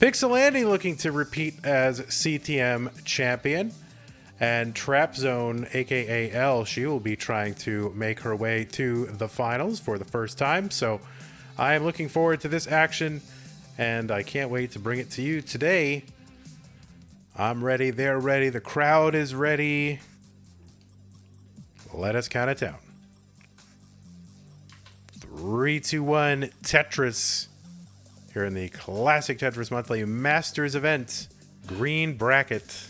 PixelAndy looking to repeat as CTM champion. And Trapzone, aka Elle, she will be trying to make her way to the finals for the first time. So I am looking forward to this action, and I can't wait to bring it to you today. I'm ready, they're ready, the crowd is ready. Let us count it down. 3, 2, 1, Tetris. Here in the Classic Tetris Monthly Masters event. Green bracket.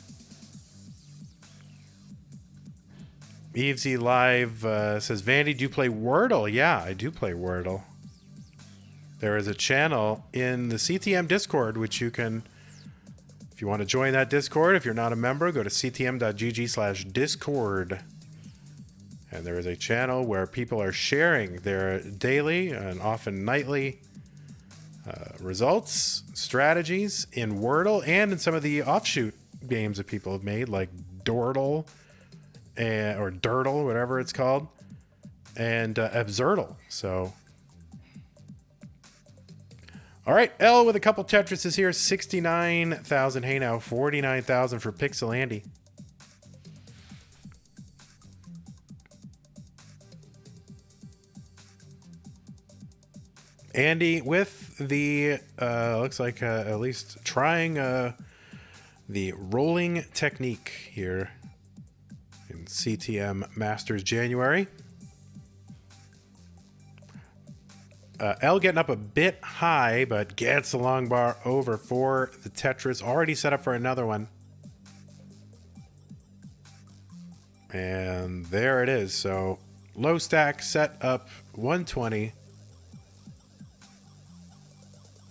Evesy Live says, Vandy, do you play Wordle? Yeah, I do play Wordle. There is a channel in the CTM Discord, which you can, if you want to join that Discord, if you're not a member, go to ctm.gg/discord. And there is a channel where people are sharing their daily and often nightly results, strategies in Wordle, and in some of the offshoot games that people have made, like Dordle, or Dirtle, whatever it's called, and Absurdle. So, all right, Elle with a couple Tetrises here. 69,000. Hey now, 49,000 for PixelAndy. Andy with the looks like at least trying the rolling technique here in CTM Masters January. Elle getting up a bit high, but gets the long bar over for the Tetris. Already set up for another one. And there it is. So low stack set up 120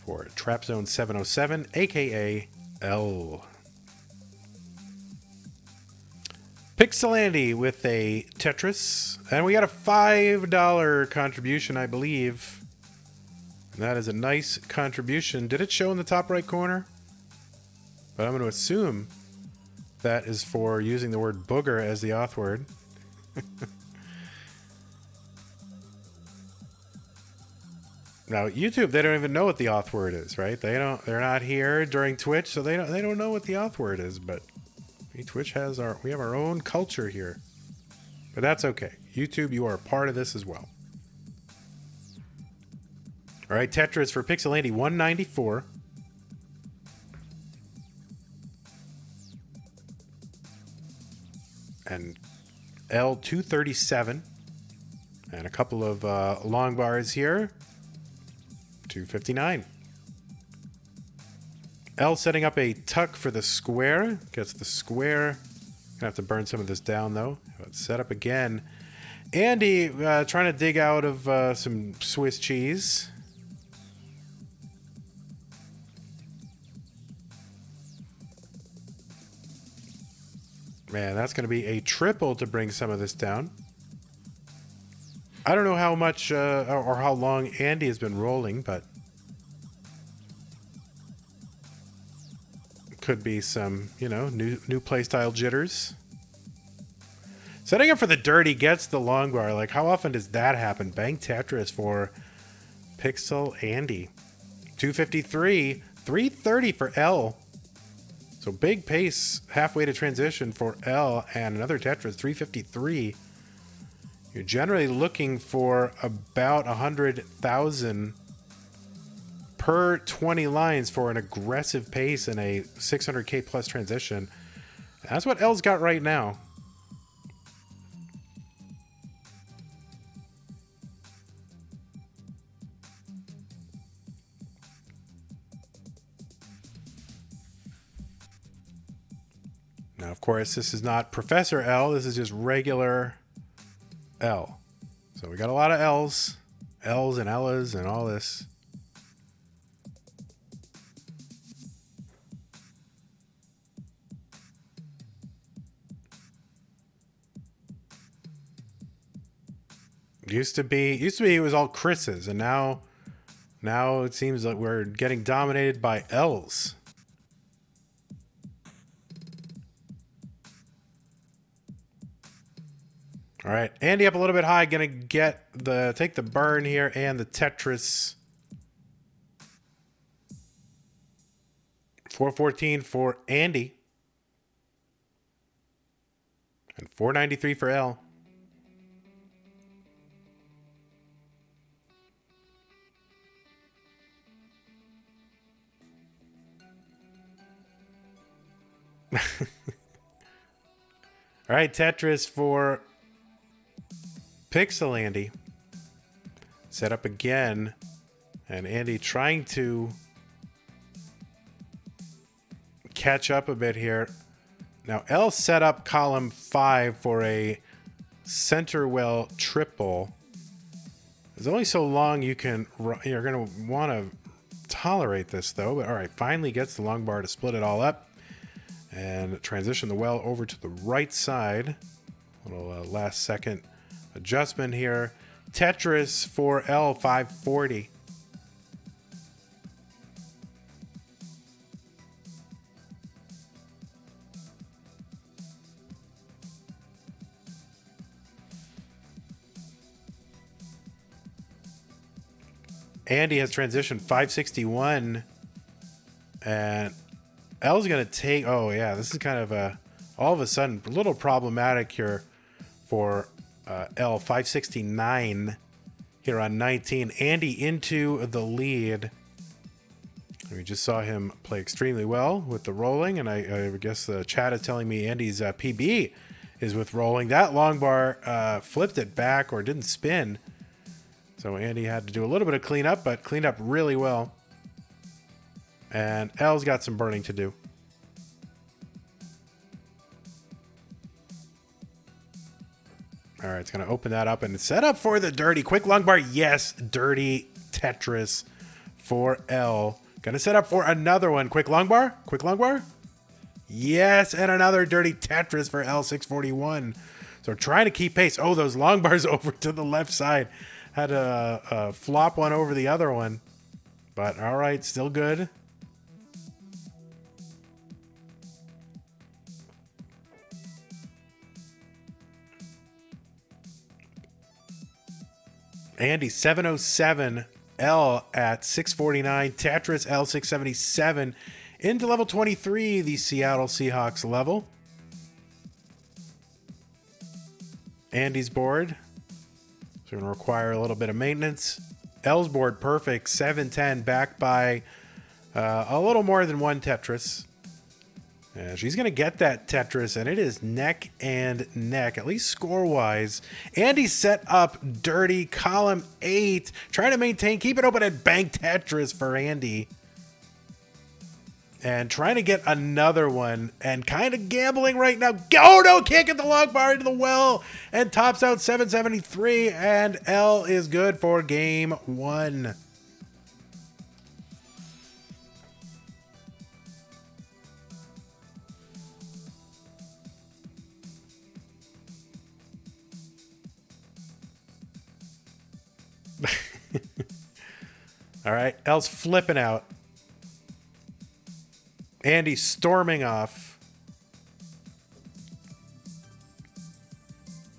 for Trapzone 707, aka Elle. PixelAndy with a Tetris, and we got a $5 contribution, I believe. And that is a nice contribution. Did it show in the top right corner? But I'm going to assume that is for using the word booger as the auth word. Now, YouTube, they don't even know what the auth word is, right? They're not here during Twitch, so they don't know what the auth word is, but Twitch we have our own culture here. But that's okay. YouTube, you are a part of this as well. All right, Tetris for PixelAndy, 194. And Elle, 237. And a couple of long bars here. 259. Elle setting up a tuck for the square. Gets the square. Gonna have to burn some of this down though. Let's set up again. Andy trying to dig out of some Swiss cheese. Man, that's going to be a triple to bring some of this down. I don't know how much or how long Andy has been rolling, but could be some, new playstyle jitters. Setting up for the dirty gets the long bar. Like, how often does that happen? Bang Tetris for PixelAndy. 253, 330 for Elle. So big pace halfway to transition for Elle, and another Tetris, 353. You're generally looking for about 100,000 per 20 lines for an aggressive pace and a 600k plus transition. That's what Elle's got right now. Now, of course, this is not Professor Elle. This is just regular Elle. So we got a lot of L's and Ellas and all this. Used to be it was all Chris's, and now it seems like we're getting dominated by L's. All right, Andy up a little bit high, gonna take the burn here and the Tetris. 414 for Andy. And 493 for Elle. All right, Tetris for PixelAndy. Set up again. And Andy trying to catch up a bit here. Now, Elle set up column 5 for a center well triple. There's only so long you're going to want to tolerate this, though. But all right, finally gets the long bar to split it all up and transition the well over to the right side. Little last second adjustment here. Tetris for Elle, 540. Andy has transitioned 561, and Elle's going to take... Oh, yeah, this is kind of all of a sudden a little problematic here for Elle. 569 here on 19. Andy into the lead. We just saw him play extremely well with the rolling, and I guess the chat is telling me Andy's PB is with rolling. That long bar flipped it back or didn't spin. So Andy had to do a little bit of cleanup, but cleaned up really well. And Elle's got some burning to do. All right, it's going to open that up and set up for the dirty. Quick long bar. Yes, dirty Tetris for Elle. Going to set up for another one. Quick long bar. Quick long bar. Yes, and another dirty Tetris for Elle, 641. So trying to keep pace. Oh, those long bars over to the left side. Had to flop one over the other one. But all right, still good. Andy, 707. Elle at 649. Tetris, Elle, 677. Into level 23, the Seattle Seahawks level. Andy's board. So going to require a little bit of maintenance. Elle's board, perfect. 710, backed by a little more than one Tetris. She's going to get that Tetris, and it is neck and neck, at least score-wise. Andy set up dirty column 8. Trying to maintain, keep it open, and bank Tetris for Andy. And trying to get another one, and kind of gambling right now. Oh, no, can't get the long bar into the well. And tops out 773, and Elle is good for game 1. All right, Elle's flipping out. Andy storming off.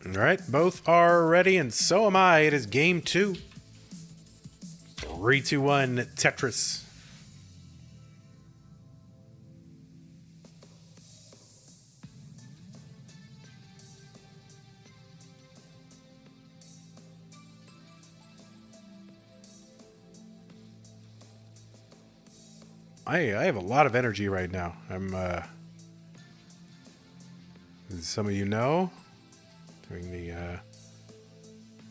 All right, both are ready, and so am I. It is game 2. 3, 2, 1, Tetris. I have a lot of energy right now. I'm, as some of you know, doing the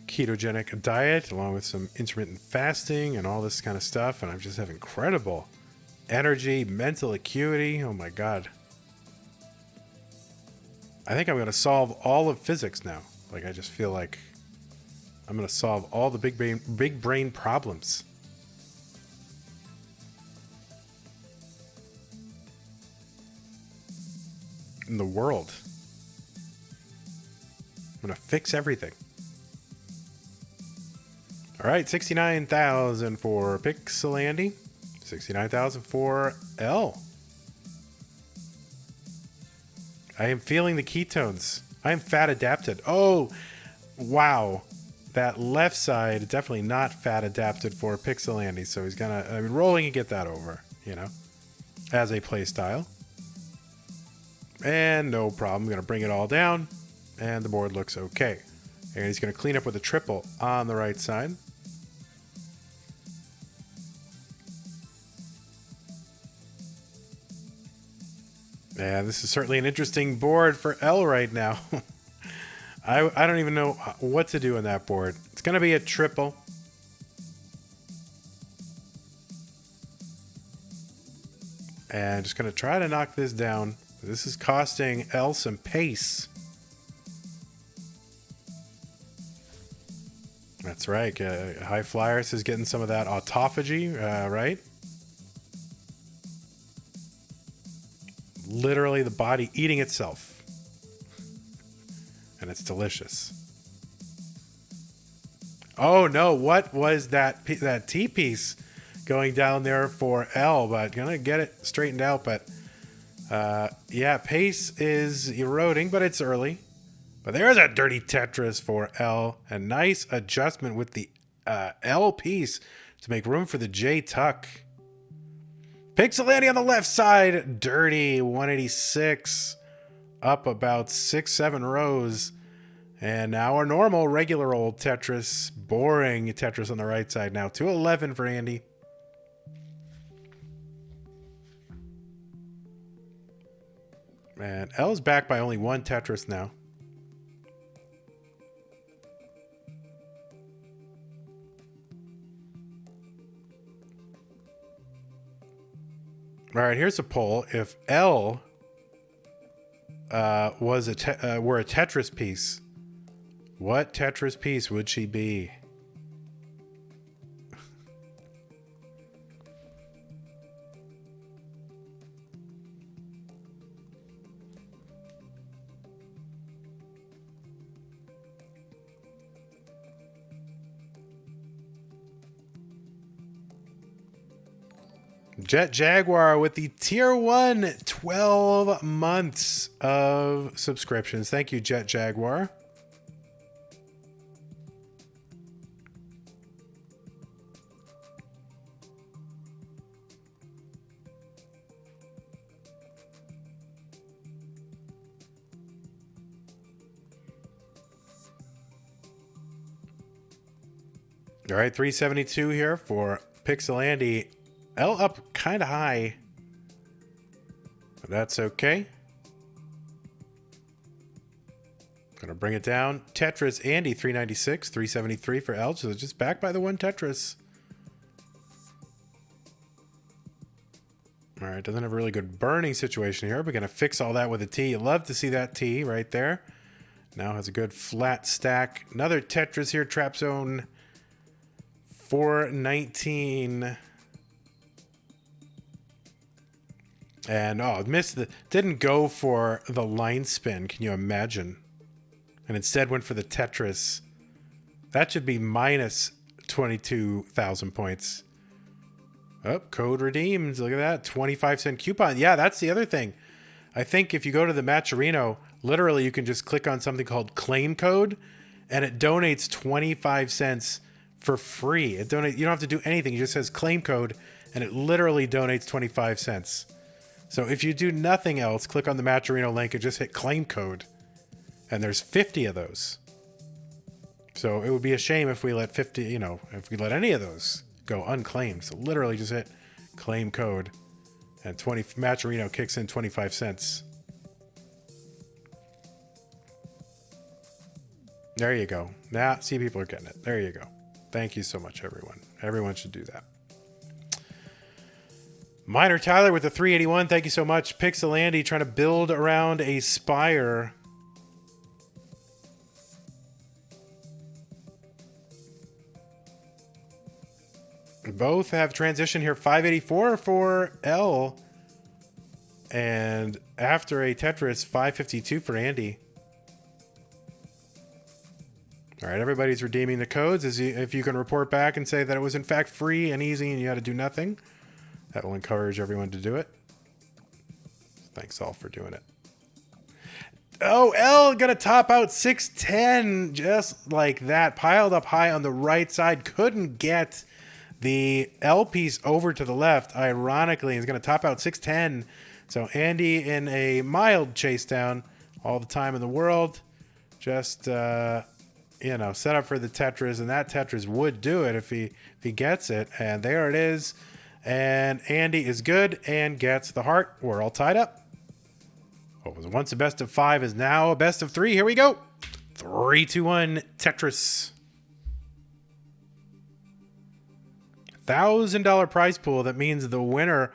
ketogenic diet along with some intermittent fasting and all this kind of stuff, and I just have incredible energy, mental acuity. Oh my God. I think I'm going to solve all of physics now. Like, I just feel like I'm going to solve all the big brain problems. In the world. I'm going to fix everything. All right, 69,000 for PixelAndy. 69,000 for Elle. I am feeling the ketones. I am fat adapted. Oh, wow. That left side, definitely not fat adapted for PixelAndy. So he's going to, rolling and get that over, you know. as a play style. And no problem. I'm going to bring it all down. And the board looks okay. And he's going to clean up with a triple on the right side. Yeah, this is certainly an interesting board for Elle right now. I don't even know what to do on that board. It's going to be a triple. And just going to try to knock this down. This is costing Elle some pace. That's right. High Flyers is getting some of that autophagy, right? Literally the body eating itself. And it's delicious. Oh no, what was that T-piece going down there for Elle? But gonna get it straightened out. But yeah, pace is eroding, but it's early. But there's a dirty Tetris for Elle. A nice adjustment with the L piece to make room for the J tuck. PixelAndy on the left side. Dirty 186. Up about 6-7 rows. And now our normal, regular old Tetris. Boring Tetris on the right side now. 211 for Andy. And Elle's back by only one Tetris now. All right, here's a poll. If Elle were a Tetris piece, what Tetris piece would she be? Jet Jaguar with the tier 1 12 months of subscriptions. Thank you, Jet Jaguar. All right, 372 here for PixelAndy. Elle up kind of high, but that's okay. Gonna bring it down. Tetris Andy 396, 373 for Elle. So just back by the one Tetris. All right, doesn't have a really good burning situation here. We're gonna fix all that with a T. You love to see that T right there. Now has a good flat stack. Another Tetris here. Trapzone 419. And didn't go for the line spin. Can you imagine? And instead went for the Tetris. That should be minus 22,000 points. Oh, code redeemed. Look at that. 25-cent coupon. Yeah, that's the other thing. I think if you go to the Matcherino, literally you can just click on something called claim code and it donates 25 cents for free. You don't have to do anything. It just says claim code and it literally donates 25 cents. So if you do nothing else, click on the Matcherino link and just hit claim code. And there's 50 of those. So it would be a shame if we let if we let any of those go unclaimed. So literally just hit claim code and Matcherino kicks in 25 cents. There you go. Now, see, people are getting it. There you go. Thank you so much, everyone. Everyone should do that. Minor Tyler with the 381. Thank you so much. PixelAndy trying to build around a spire. Both have transition here. 584 for Elle. And after a Tetris, 552 for Andy. All right, everybody's redeeming the codes. If you can report back and say that it was in fact free and easy and you had to do nothing. That will encourage everyone to do it. Thanks all for doing it. Oh, Elle gonna top out 610 just like that. Piled up high on the right side. Couldn't get the Elle piece over to the left, ironically, is going to top out 610. So Andy in a mild chase down all the time in the world. Just, set up for the Tetris, and that Tetris would do it if he gets it. And there it is. And Andy is good and gets the heart. We're all tied up. What was once a best of 5 is now a best of 3. Here we go. 3, 2, 1, Tetris. $1,000 prize pool. That means the winner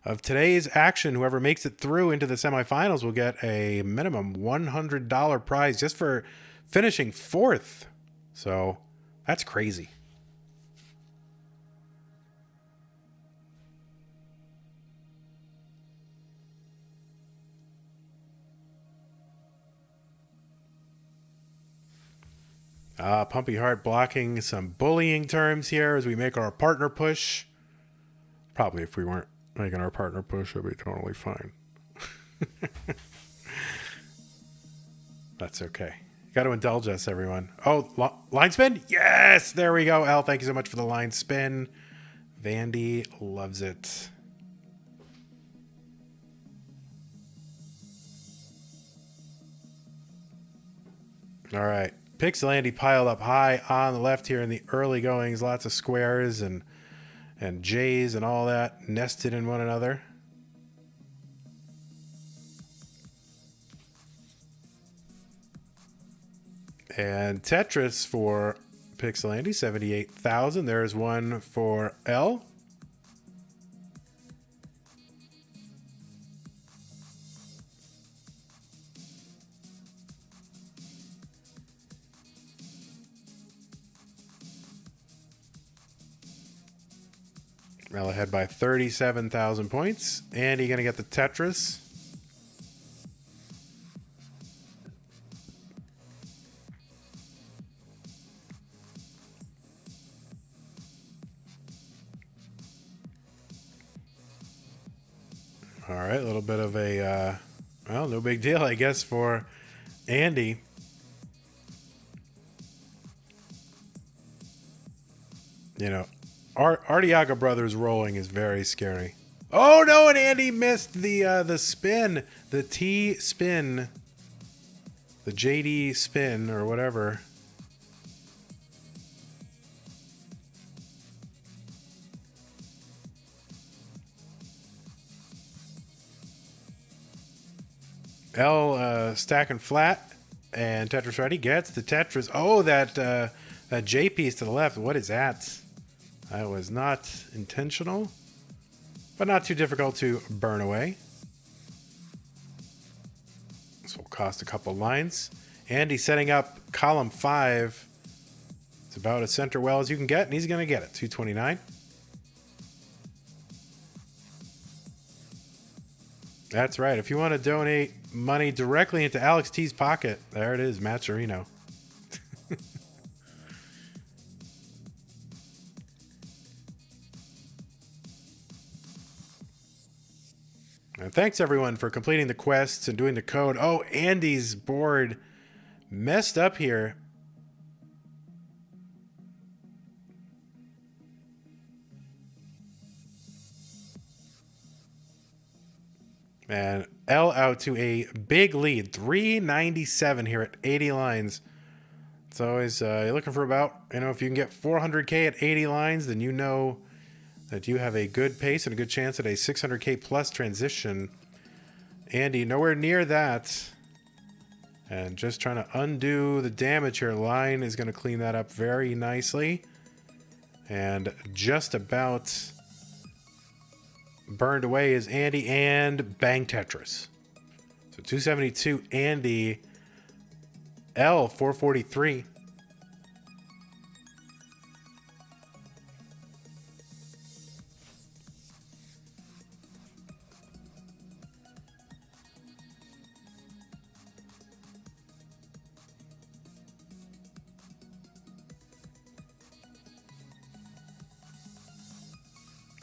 of today's action, whoever makes it through into the semifinals, will get a minimum $100 prize just for finishing 4th. So that's crazy. Pumpy Heart blocking some bullying terms here as we make our partner push. Probably if we weren't making our partner push, it'd be totally fine. That's okay. Got to indulge us, everyone. Oh, line spin? Yes! There we go. Elle, thank you so much for the line spin. Vandy loves it. All right. PixelAndy piled up high on the left here in the early goings. Lots of squares and J's and all that nested in one another. And Tetris for PixelAndy, 78,000. There's one for Elle. Elle ahead by 37,000 points. Andy going to get the Tetris. All right, a little bit of a, well, no big deal, I guess, for Andy. You know, Arteaga Brothers rolling is very scary. Oh no, and Andy missed the spin, the T spin, the JD spin or whatever. Elle stacking flat, and Tetris ready gets the Tetris. Oh, that J piece to the left. What is that? That was not intentional, but not too difficult to burn away. This will cost a couple lines. Andy setting up column 5. It's about as center well as you can get, and he's going to get it. 229. That's right. If you want to donate money directly into Alex T's pocket, there it is, Matt Serino. And thanks everyone for completing the quests and doing the code. Oh, Andy's board messed up here. And Elle out to a big lead, 397 here at 80 lines. It's always you're looking for about, if you can get 400K at 80 lines, then you know that you have a good pace and a good chance at a 600K plus transition. Andy, nowhere near that. And just trying to undo the damage here. Line is going to clean that up very nicely. And just about burned away is Andy and bang Tetris. So 272 Andy. Elle 443.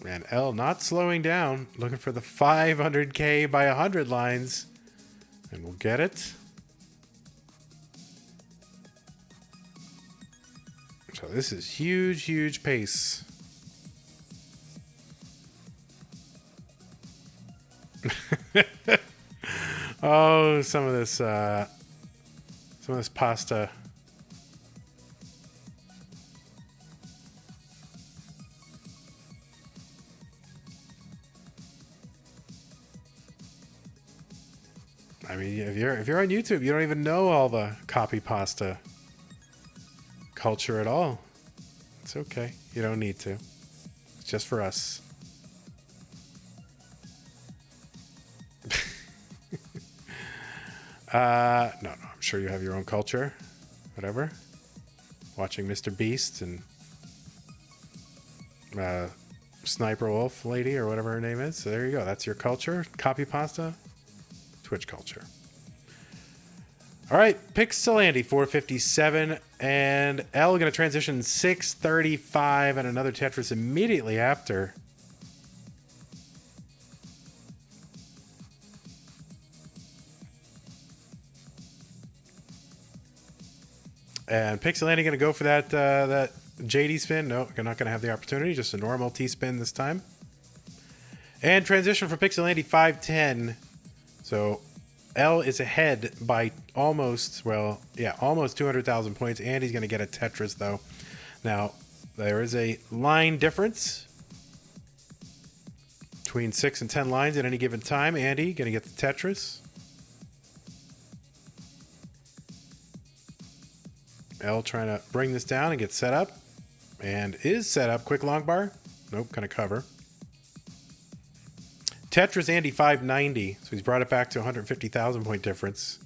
And Elle not slowing down, looking for the 500K by 100 lines. And we'll get it. So this is huge, huge pace. Oh, some of this pasta. I mean, if you're on YouTube, you don't even know all the copy pasta culture at all. It's okay. You don't need to. It's just for us. No, I'm sure you have your own culture. Whatever. Watching Mr. Beast and Sniper Wolf lady or whatever her name is. So there you go. That's your culture. Copy pasta. Twitch culture. All right. PixelAndy 457 and Elle going to transition 635 and another Tetris immediately after. And PixelAndy going to go for that JD spin. No, you're not going to have the opportunity. Just a normal T-spin this time. And transition for PixelAndy 510. So Elle is ahead by almost 200,000 points. Andy's going to get a Tetris, though. Now, there is a line difference between 6 and 10 lines at any given time. Andy going to get the Tetris. Elle trying to bring this down and get set up. And is set up. Quick long bar. Nope, going to cover. Tetris Andy 590. So he's brought it back to 150,000 point difference.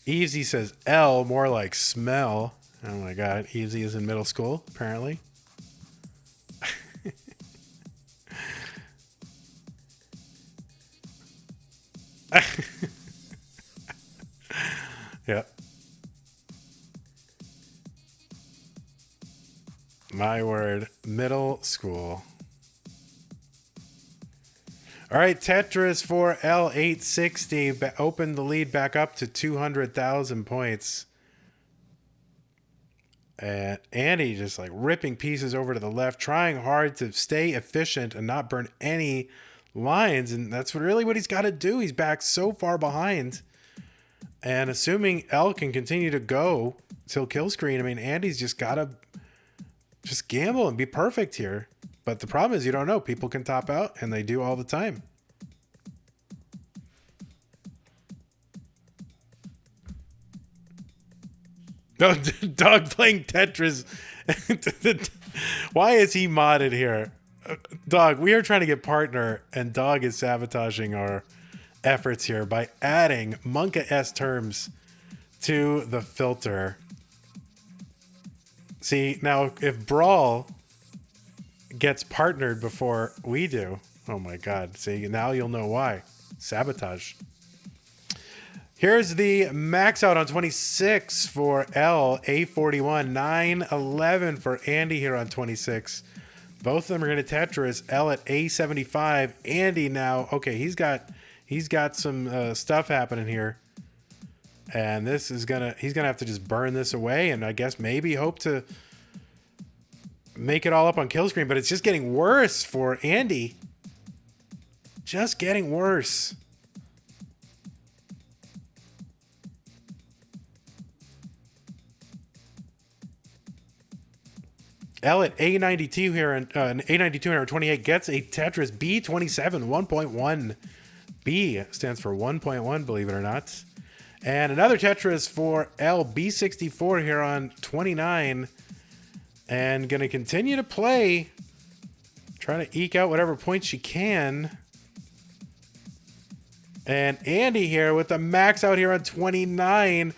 Easy says Elle, more like smell. Oh my god. Easy is in middle school, apparently. Yeah. My word. Middle school. All right. Tetris for Elle 860. Opened the lead back up to 200,000 points. And Andy just like ripping pieces over to the left, trying hard to stay efficient and not burn any lines. And that's really what he's got to do. He's back so far behind. And assuming Elle can continue to go till kill screen, I mean, Andy's just got to just gamble and be perfect here. But the problem is you don't know. People can top out, and they do all the time. No, Dog playing Tetris. Why is he modded here? Dog, we are trying to get partner, and Dog is sabotaging our efforts here by adding Monka S terms to the filter. See, now if Brawl gets partnered before we do, oh my god, see, now you'll know why. Sabotage. Here's the max out on 26 for Elle, A41, 911 for Andy here on 26. Both of them are going to Tetris. Elle at A75. Andy now, okay, he's got some stuff happening here. And this is he's gonna have to just burn this away, and I guess maybe hope to make it all up on kill screen, but it's just getting worse for Andy. Just getting worse. Elle at A92 here, and A92 and 28 gets a Tetris B27 1.1. B stands for 1.1, believe it or not. And another Tetris for Elle, B64 here on 29. And going to continue to play. Trying to eke out whatever points she can. And Andy here with the max out here on 29.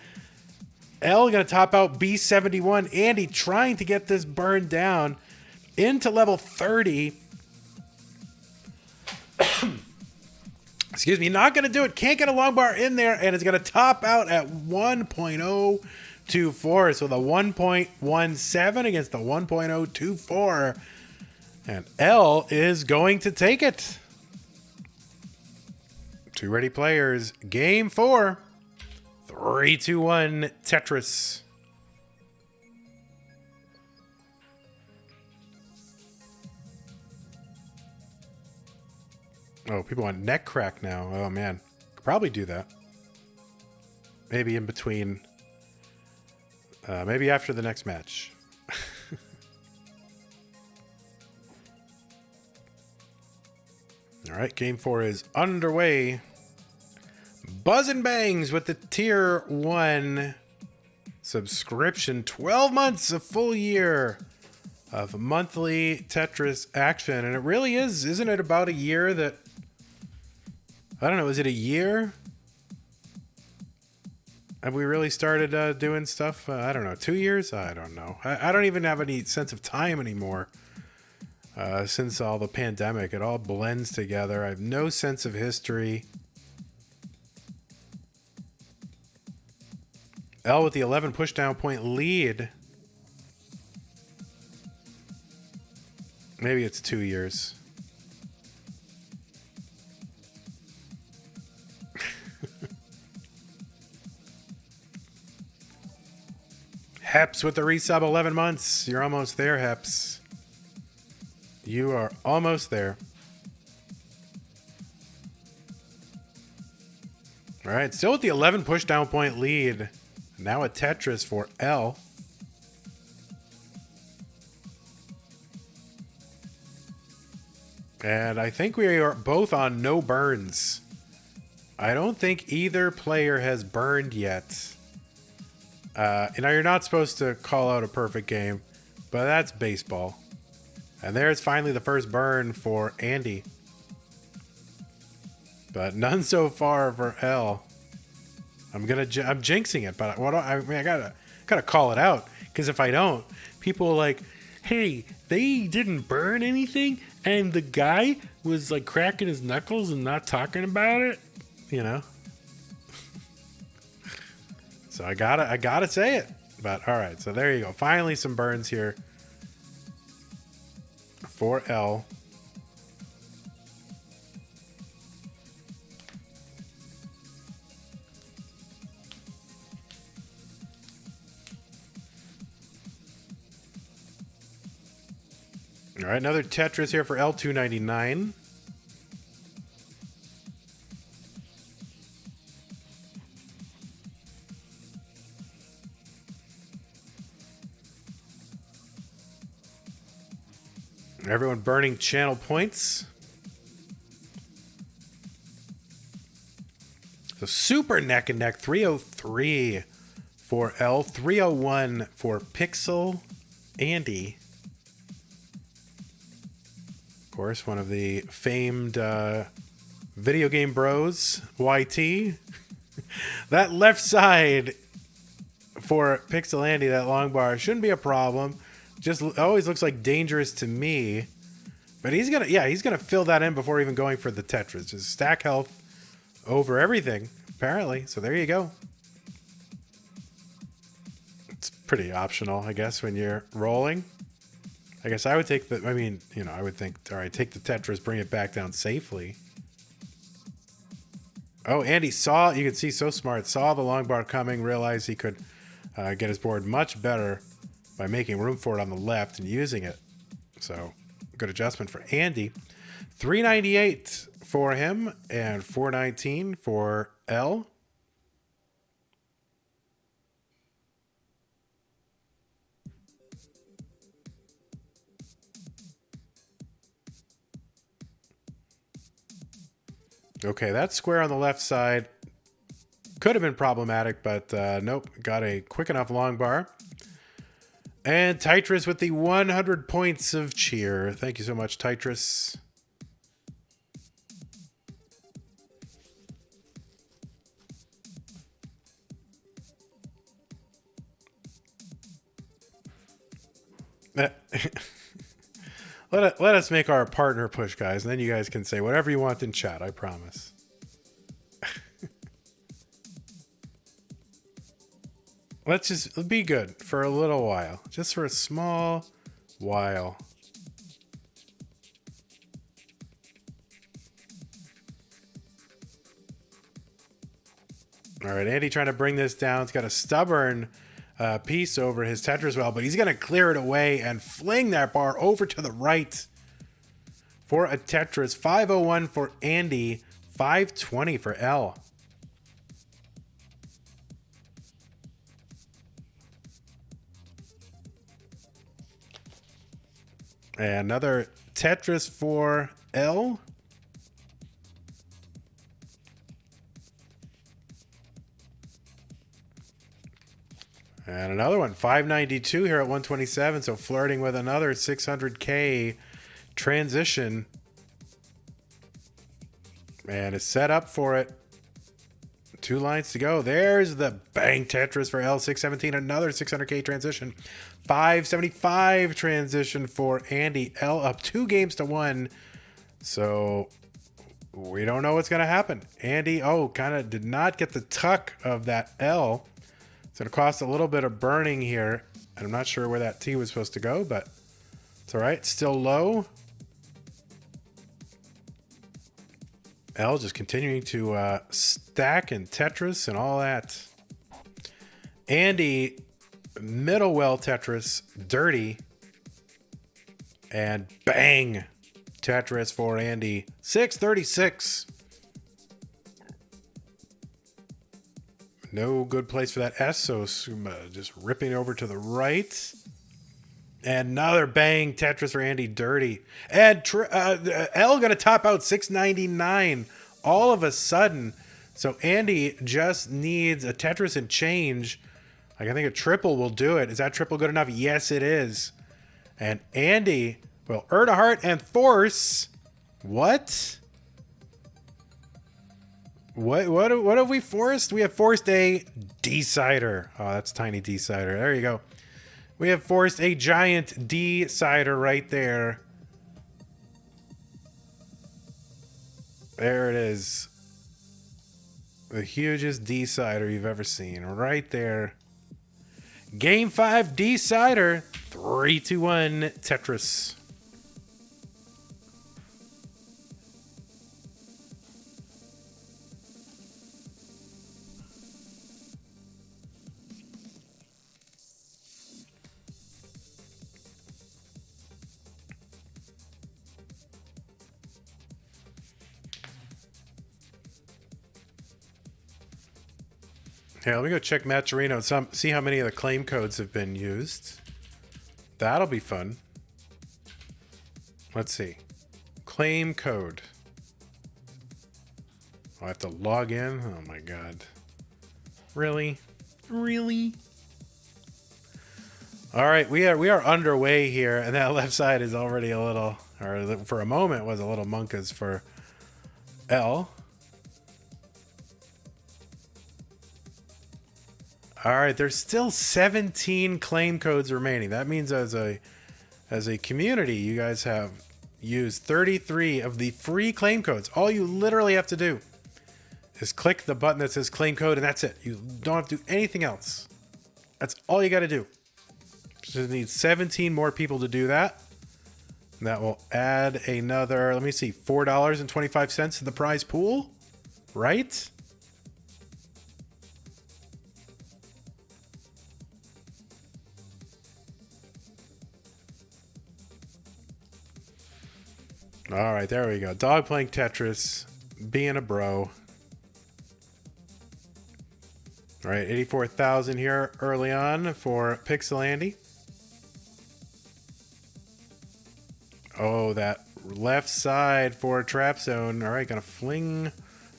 Elle going to top out B71. Andy trying to get this burned down into level 30. Excuse me, not going to do it. Can't get a long bar in there, and it's going to top out at 1.024. So the 1.17 against the 1.024. And Elle is going to take it. Two ready players. Game 4. 3, 2, 1, Tetris. Oh, people want neck crack now. Oh, man. Could probably do that. Maybe in between. Maybe after the next match. All right, game 4 is underway. Buzz and bangs with the tier 1 subscription. 12 months, a full year of monthly Tetris action. And it really is, isn't it about a year that... I don't know, is it a year? Have we really started doing stuff? I don't know, 2 years? I don't know. I don't even have any sense of time anymore. Since all the pandemic, it all blends together. I have no sense of history. Elle with the 11 pushdown point lead. Maybe it's 2 years. Heps with the resub, 11 months. You're almost there, Heps. You are almost there. All right, still with the 11 pushdown point lead. Now a Tetris for Elle. And I think we are both on no burns. I don't think either player has burned yet. You're not supposed to call out a perfect game, but that's baseball. And there's finally the first burn for Andy. But none so far for Elle. I'm jinxing it, but I gotta call it out, because if I don't, people are like, hey, they didn't burn anything, and the guy was like cracking his knuckles and not talking about it, you know. So I gotta say it. But all right, so there you go. Finally, some burns here for Elle. All right, another Tetris here for Elle, $2.99. Everyone burning channel points. So super neck and neck. 303 for Elle, 301 for PixelAndy. Of course, one of the famed video game bros, YT. That left side for PixelAndy, that long bar, shouldn't be a problem. Just always looks like dangerous to me. But he's gonna fill that in before even going for the Tetris. Just stack health over everything, apparently. So there you go. It's pretty optional, I guess, when you're rolling. I guess I would take I would think, all right, take the Tetris, bring it back down safely. Oh, Andy saw, you can see, so smart, saw the long bar coming, realized he could get his board much better by making room for it on the left and using it. So good adjustment for Andy. $3.98 for him and $4.19 for Elle. Okay, that square on the left side could have been problematic, but nope, got a quick enough long bar. And Tetris with the 100 points of cheer. Thank you so much, Tetris. Let us make our partner push, guys, and then you guys can say whatever you want in chat, I promise. Let's just be good for a little while. Just for a small while. All right, Andy trying to bring this down. He's got a stubborn piece over his Tetris well, but he's going to clear it away and fling that bar over to the right for a Tetris. 501 for Andy. 520 for Elle. And another Tetris for Elle. And another one, 592 here at 127. So flirting with another 600K transition. And it's set up for it. 2 lines to go. There's the bang Tetris for Elle. 617, another 600K transition. 575 transition for Andy. Elle up 2 games to 1. So we don't know what's going to happen. Andy, kind of did not get the tuck of that Elle. It's going to cost a little bit of burning here. And I'm not sure where that T was supposed to go, but it's all right. Still low. Elle just continuing to stack and Tetris and all that. Andy, middle well Tetris, dirty. And bang, Tetris for Andy. 636. No good place for that S, so just ripping over to the right. And another bang Tetris for Andy, dirty. And Elle going to top out 699 all of a sudden. So Andy just needs a Tetris and change. Like, I think a triple will do it. Is that triple good enough? Yes, it is. And Andy will earn a heart and force. What? What have we forced? We have forced a decider. Oh, that's tiny decider. There you go. We have forced a giant decider right there. There it is. The hugest decider you've ever seen. Right there. Game 5 decider. 3-2-1 Tetris. Here, let me go check Matcherino and see how many of the claim codes have been used. That'll be fun. Let's see. Claim code. I have to log in. Oh my god. Really? Really? All right, we are underway here, and that left side is already a little, or for a moment was a little monkas for Elle. All right, there's still 17 claim codes remaining. That means as a community, you guys have used 33 of the free claim codes. All you literally have to do is click the button that says claim code, and that's it. You don't have to do anything else. That's all you got to do. Just need 17 more people to do that. And that will add another, let me see, $4.25 to the prize pool, right? All right, there we go. Dog playing Tetris, being a bro. All right, 84,000 here early on for PixelAndy. Oh, that left side for Trapzone. All right, gonna fling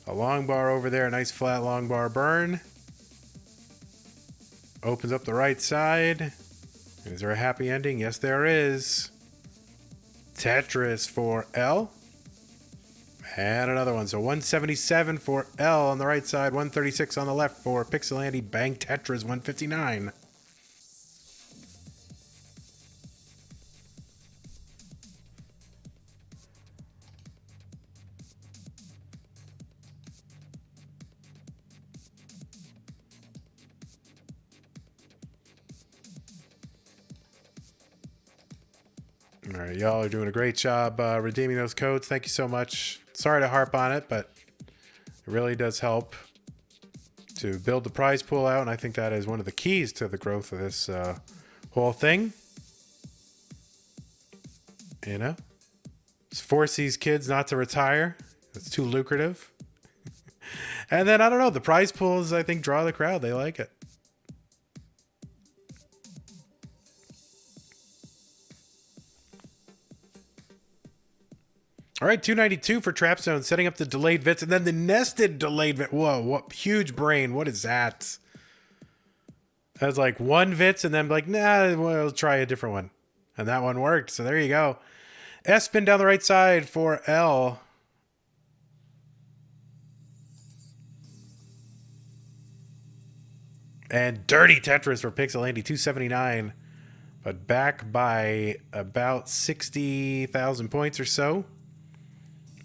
a long bar over there. Nice flat long bar burn. Opens up the right side. Is there a happy ending? Yes, there is. Tetris for Elle. And another one. So 177 for Elle on the right side. 136 on the left for PixelAndy. Bang Tetris 159. All right, y'all are doing a great job redeeming those codes. Thank you so much. Sorry to harp on it, but it really does help to build the prize pool out, and I think that is one of the keys to the growth of this whole thing. You know? Just force these kids not to retire. It's too lucrative. And then, I don't know, the prize pools, I think, draw the crowd. They like it. All right, 292 for Trapzone, setting up the delayed VITs, and then the nested delayed VIT. Whoa, what huge brain. What is that? That was like one VITs, and then like, nah, we'll try a different one. And that one worked, so there you go. S-spin down the right side for Elle. And dirty Tetris for PixelAndy, 279. But back by about 60,000 points or so.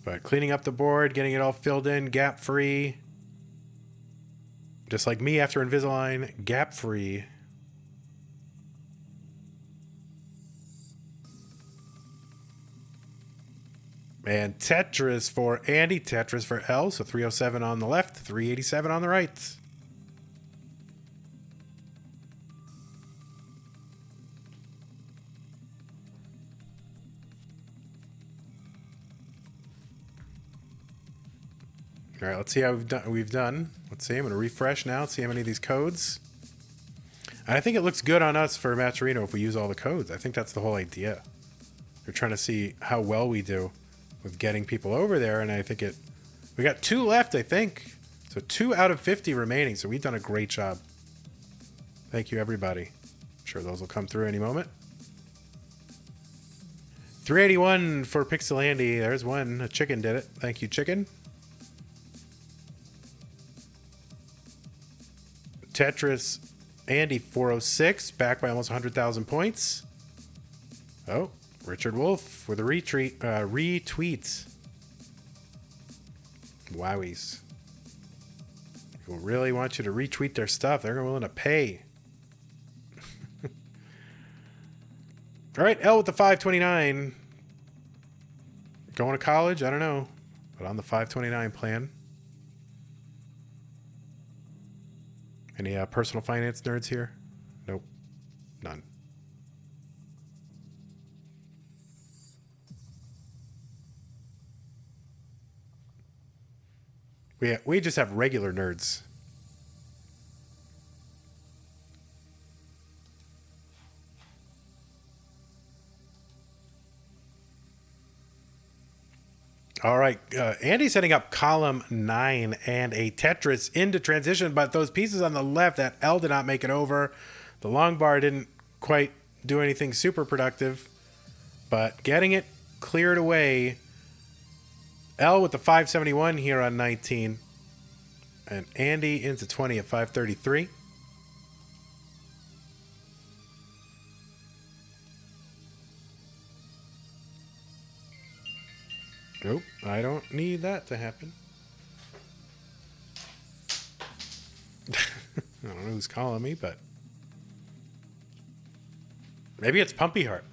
But cleaning up the board, getting it all filled in, gap-free. Just like me after Invisalign, gap-free. And Tetris for Andy, Tetris for Elle. So 307 on the left, 387 on the right. All right, let's see how we've done. Let's see. I'm going to refresh now. See how many of these codes. And I think it looks good on us for Matcherino if we use all the codes. I think that's the whole idea. We're trying to see how well we do with getting people over there, and I think we got 2 left, I think. So 2 out of 50 remaining. So we've done a great job. Thank you, everybody. I'm sure those will come through any moment. 381 for PixelAndy. There's one. A chicken did it. Thank you, chicken. Tetris Andy 406, back by almost 100,000 points. Oh, Richard Wolf with a retweet. Wowies. People really want you to retweet their stuff. They're willing to pay. All right, Elle with the 529. Going to college? I don't know. But on the 529 plan. Any personal finance nerds here? Nope. None. We just have regular nerds. All right, Andy's setting up column 9 and a Tetris into transition, but those pieces on the left that Elle did not make it over. The long bar didn't quite do anything super productive, but getting it cleared away. Elle with the 571 here on 19, and Andy into 20 at 533. Nope, I don't need that to happen. I don't know who's calling me, but maybe it's Pumpy Heart.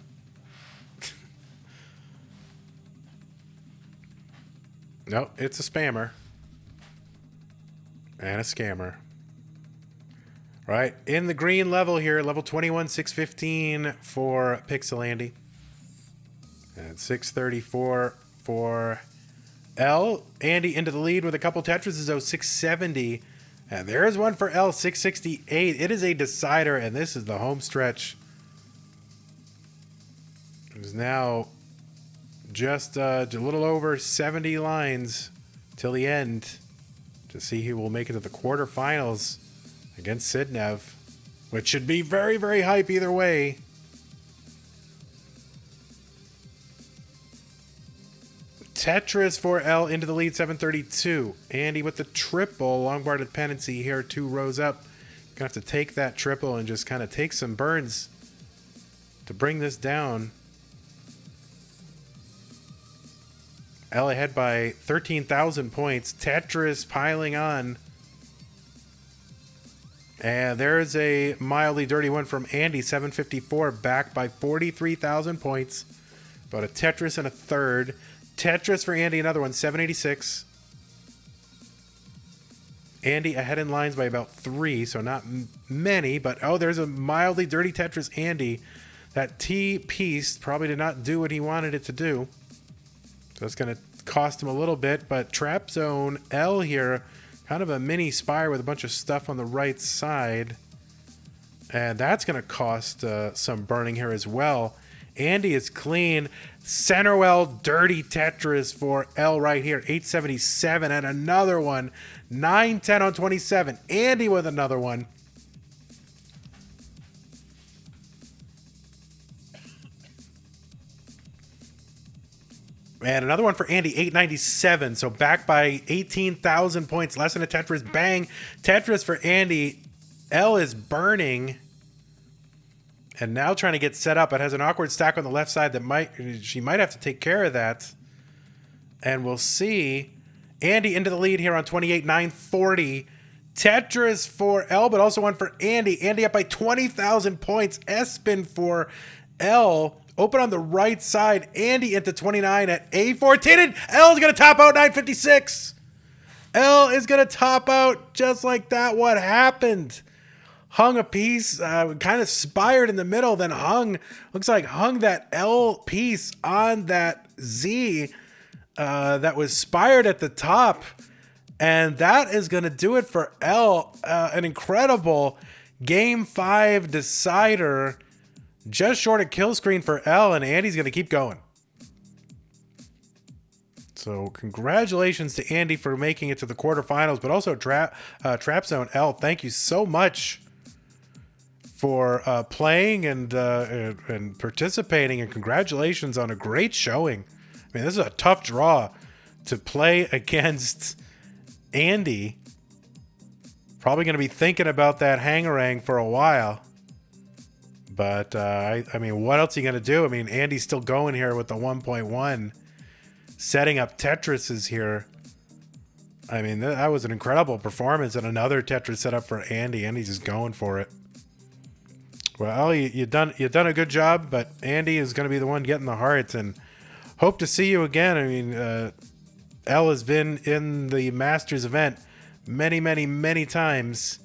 Nope, it's a spammer. And a scammer. All right, in the green level here, level 21, 615 for PixelAndy. And 634 for Elle. Andy into the lead with a couple Tetrises, though, 670. And there's one for Elle, 668. It is a decider, and this is the home stretch. There's now just a little over 70 lines till the end to see who will make it to the quarterfinals against Sidnev, which should be very, very hype either way. Tetris for Elle into the lead, 732. Andy with the triple. Long bar dependency here, 2 rows up. Gonna have to take that triple and just kind of take some burns to bring this down. Elle ahead by 13,000 points. Tetris piling on. And there's a mildly dirty one from Andy, 754, back by 43,000 points. About a Tetris and a third. Tetris for Andy, another one, 786. Andy ahead in lines by about 3, so not many, but oh, there's a mildly dirty Tetris Andy. That T piece probably did not do what he wanted it to do. So it's going to cost him a little bit, but Trapzone Elle here, kind of a mini spire with a bunch of stuff on the right side. And that's going to cost some burning here as well. Andy is clean. Centerwell dirty Tetris for Elle right here. 877 and another one. 910 on 27. Andy with another one. And another one for Andy, 897. So back by 18,000 points. Less than a Tetris. Bang. Tetris for Andy. Elle is burning. And now trying to get set up. It has an awkward stack on the left side that she might have to take care of that. And we'll see. Andy into the lead here on 28, 940. Tetris for Elle, but also one for Andy. Andy up by 20,000 points. S-spin for Elle. Open on the right side. Andy into 29 at A14. And Elle is going to top out 956. Elle is going to top out just like that. What happened? Hung a piece, kind of spired in the middle, then hung that Elle piece on that Z that was spired at the top. And that is going to do it for Elle. An incredible Game 5 decider. Just short of kill screen for Elle, and Andy's going to keep going. So congratulations to Andy for making it to the quarterfinals, but also Trapzone Elle, thank you so much for playing and participating, and congratulations on a great showing. I mean, this is a tough draw to play against Andy. Probably going to be thinking about that hangarang for a while. But, I mean, what else are you going to do? I mean, Andy's still going here with the 1.1. Setting up Tetrises here. I mean, that was an incredible performance. And another Tetris set up for Andy. Andy's just going for it. Well, you've done a good job. But Andy is going to be the one getting the hearts. And hope to see you again. I mean, Elle has been in the Masters event many, many, many times.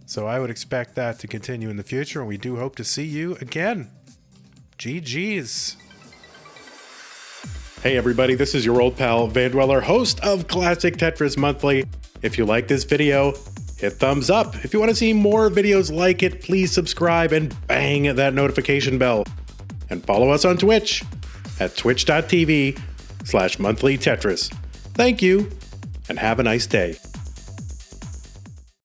So I would expect that to continue in the future, and we do hope to see you again. GG's. Hey everybody, this is your old pal Vandweller, host of Classic Tetris Monthly. If you like this video, hit thumbs up. If you want to see more videos like it, please subscribe and bang that notification bell. And follow us on Twitch at twitch.tv/monthlytetris. Thank you, and have a nice day.